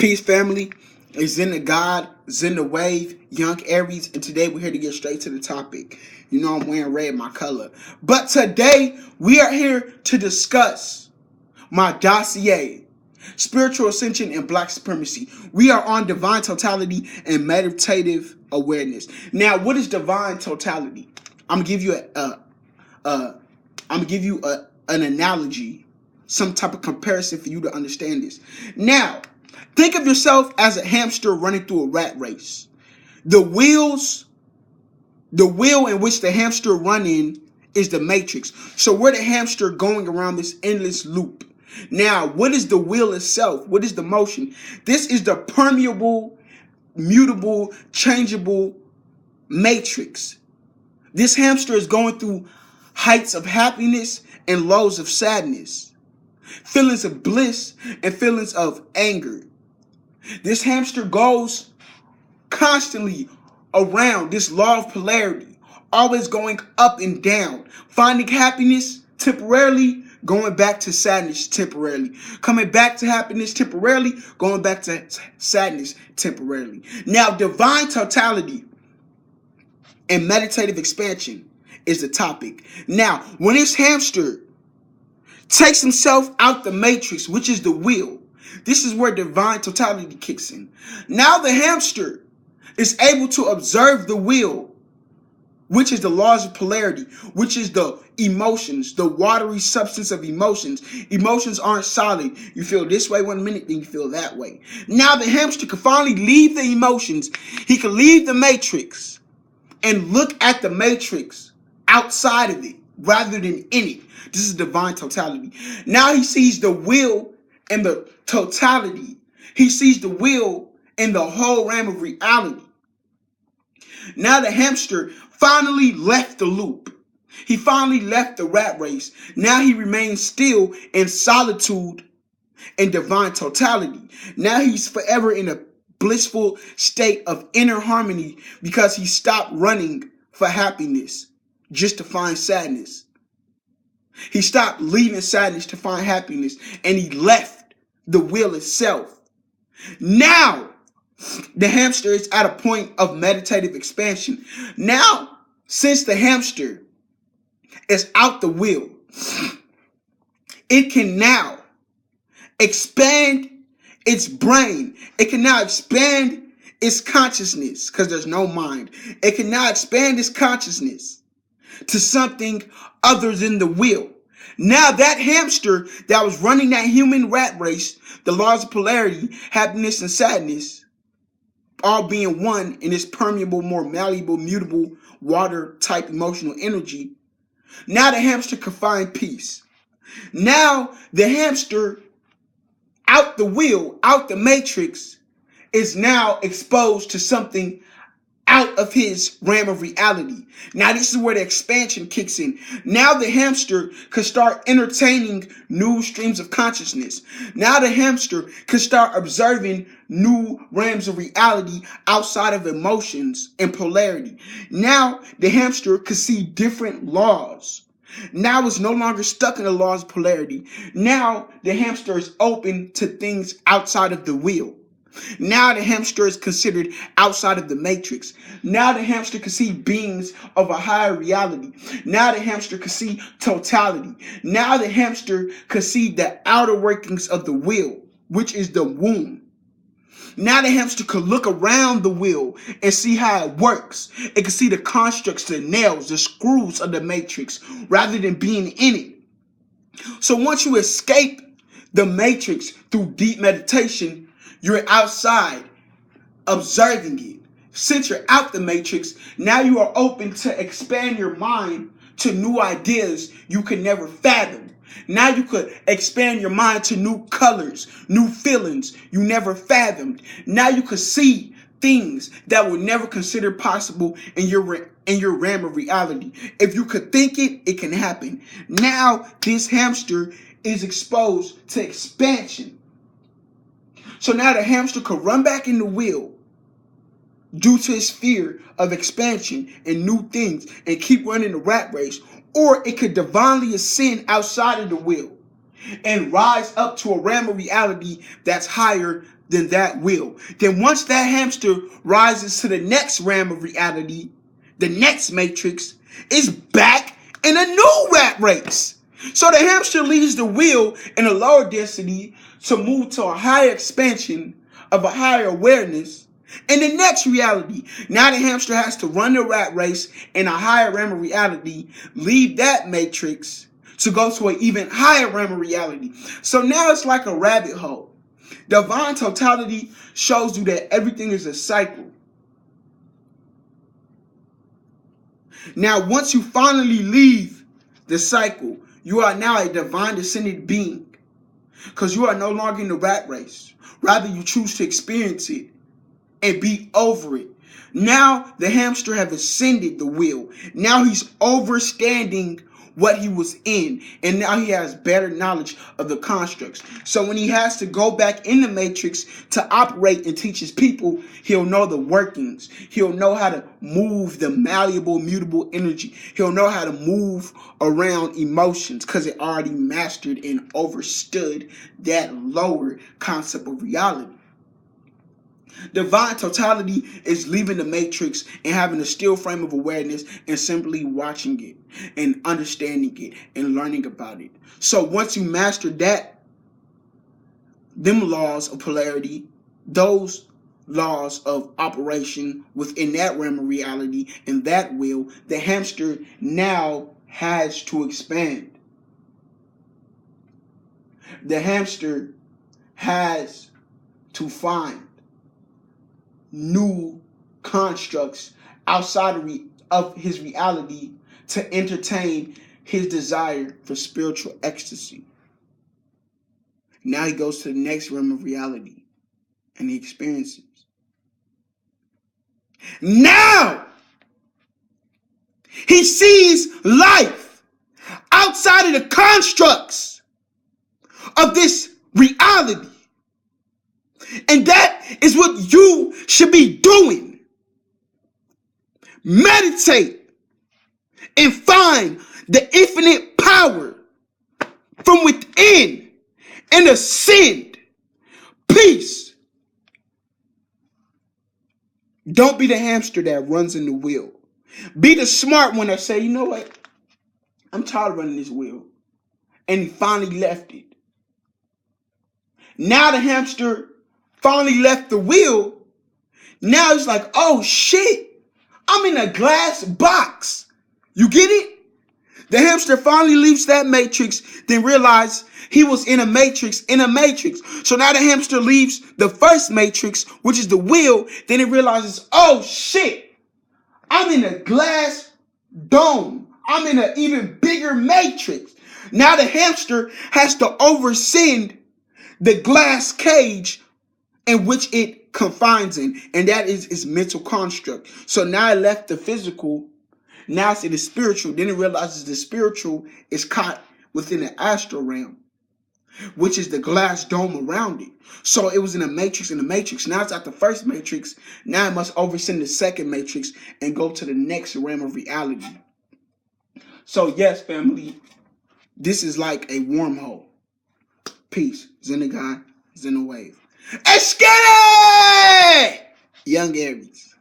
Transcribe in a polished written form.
Peace, family. It's Zen the God, Zen the Wave, Young Aries, and today we're here to get straight to the topic. You know I'm wearing red, my color. But today we are here to discuss my dossier, Spiritual Ascension and Black Supremacy. We are on divine totality and meditative awareness. Now, what is divine totality? I'm gonna give you an analogy, some type of comparison for you to understand this. Now, think of yourself as a hamster running through a rat race. The wheel in which the hamster run in is the matrix. So we're the hamster going around this endless loop. Now, what is the wheel itself? What is the motion? This is the permeable, mutable, changeable matrix. This hamster is going through heights of happiness and lows of sadness, feelings of bliss and feelings of anger. This hamster goes constantly around this law of polarity, always going up and down, finding happiness temporarily, going back to sadness temporarily, coming back to happiness temporarily, going back to sadness temporarily. Now, divine totality and meditative expansion is the topic. Now, when this hamster takes himself out the matrix, which is the wheel, this is where divine totality kicks in. Now the hamster is able to observe the wheel, which is the laws of polarity, which is the emotions, the watery substance of emotions. Emotions aren't solid. You feel this way one minute, then you feel that way. Now the hamster can finally leave the emotions. He can leave the matrix and look at the matrix outside of it rather than in it. This is divine totality. Now he sees the wheel and the totality. He sees the wheel and the whole realm of reality. Now the hamster finally left the loop. He finally left the rat race. Now he remains still in solitude and divine totality. Now he's forever in a blissful state of inner harmony because he stopped running for happiness just to find sadness. He stopped leaving sadness to find happiness, and he left the wheel itself. Now, the hamster is at a point of meditative expansion. Now, since the hamster is out the wheel, it can now expand its brain. It can now expand its consciousness because there's no mind. It can now expand its consciousness to something other than the wheel. Now that hamster that was running that human rat race, the laws of polarity, happiness and sadness, all being one in this permeable, more malleable, mutable, water type emotional energy. Now the hamster can find peace. Now the hamster out the wheel, out the matrix, is now exposed to something out of his realm of reality. Now this is where the expansion kicks in. Now the hamster could start entertaining new streams of consciousness. Now the hamster could start observing new realms of reality outside of emotions and polarity. Now the hamster could see different laws. Now it's no longer stuck in the laws of polarity. Now the hamster is open to things outside of the wheel. Now the hamster is considered outside of the matrix. Now the hamster can see beings of a higher reality. Now the hamster can see totality. Now the hamster can see the outer workings of the wheel, which is the womb. Now the hamster could look around the wheel and see how it works. It can see the constructs, the nails, the screws of the matrix rather than being in it. So once you escape the matrix through deep meditation, you're outside observing it. Since you're out the matrix, now you are open to expand your mind to new ideas you could never fathom. Now you could expand your mind to new colors, new feelings you never fathomed. Now you could see things that were never considered possible in your realm of reality. If you could think it, it can happen. Now this hamster is exposed to expansion. So now the hamster could run back in the wheel due to his fear of expansion and new things and keep running the rat race. Or it could divinely ascend outside of the wheel and rise up to a realm of reality that's higher than that will. Then once that hamster rises to the next realm of reality, the next matrix is back in a new rat race. So the hamster leaves the wheel in a lower density to move to a higher expansion of a higher awareness in the next reality. Now the hamster has to run the rat race in a higher realm of reality, leave that matrix to go to an even higher realm of reality. So now it's like a rabbit hole. Divine totality shows you that everything is a cycle. Now, once you finally leave the cycle, you are now a divine descended being, because you are no longer in the rat race. Rather, you choose to experience it and be over it. Now, the hamster have ascended the wheel. Now he's overstanding what he was in, and now he has better knowledge of the constructs. So when he has to go back in the matrix to operate and teach his people, he'll know the workings. He'll know how to move the malleable, mutable energy. He'll know how to move around emotions, because it already mastered and overstood that lower concept of reality. Divine totality is leaving the matrix and having a still frame of awareness and simply watching it and understanding it and learning about it. So once you master that, them laws of polarity, those laws of operation within that realm of reality and that will, the hamster now has to expand. The hamster has to find new constructs outside of his reality to entertain his desire for spiritual ecstasy. Now he goes to the next realm of reality and he experiences. Now he sees life outside of the constructs of this reality. And that is what you should be doing. Meditate and find the infinite power from within and ascend. Peace. Don't be the hamster that runs in the wheel. Be the smart one that say, you know what? I'm tired of running this wheel. And he finally left it. Now the hamster finally left the wheel. Now it's like, oh shit, I'm in a glass box. You get it? The hamster finally leaves that matrix, then realizes he was in a matrix. So now the hamster leaves the first matrix, which is the wheel. Then it realizes, oh shit, I'm in a glass dome. I'm in an even bigger matrix. Now the hamster has to oversend the glass cage in which it confines in, and that is its mental construct. So now it left the physical, now it's in the spiritual. Then it realizes the spiritual is caught within the astral realm, which is the glass dome around it. So it was in the matrix. Now it's at the first matrix. Now it must oversend the second matrix and go to the next realm of reality. So yes, family, this is like a wormhole. Peace. Xenagon, Xenowave. Let's get it! Young Aries.